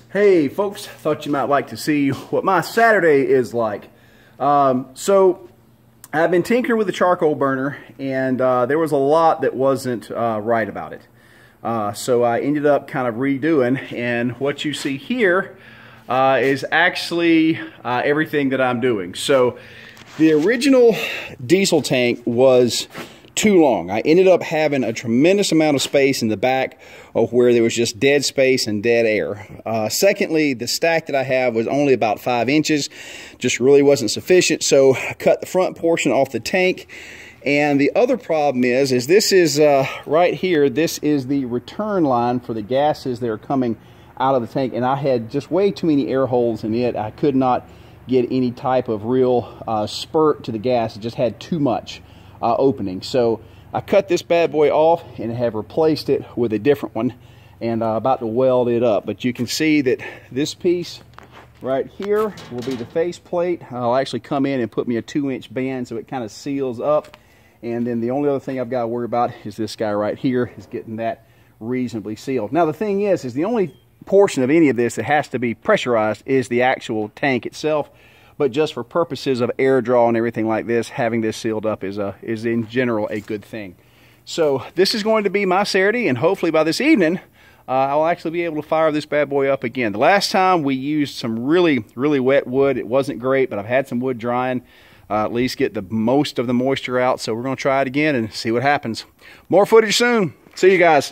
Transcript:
Hey folks, thought you might like to see what my Saturday is like. So I've been tinkering with the charcoal burner, and there was a lot that wasn't right about it. So I ended up kind of redoing, and what you see here is actually everything that I'm doing. So the original diesel tank was too long. I ended up having a tremendous amount of space in the back of where there was just dead space and dead air. Secondly, the stack that I have was only about 5 inches, just really wasn't sufficient, so I cut the front portion off the tank. And the other problem is this is right here, this is the return line for the gases that are coming out of the tank, and I had just way too many air holes in it. I could not get any type of real spurt to the gas. It just had too much opening. So I cut this bad boy off and have replaced it with a different one, and about to weld it up. But you can see that this piece right here will be the face plate. I'll actually come in and put me a 2-inch band so it kind of seals up. And then the only other thing I've got to worry about is this guy right here, is getting that reasonably sealed. Now the thing is the only portion of any of this that has to be pressurized is the actual tank itself. But just for purposes of air draw and everything like this, having this sealed up is in general a good thing. So this is going to be my Saturday, and hopefully by this evening, I'll actually be able to fire this bad boy up again. The last time we used some really wet wood. It wasn't great, but I've had some wood drying, at least get the most of the moisture out. So we're going to try it again and see what happens. More footage soon. See you guys.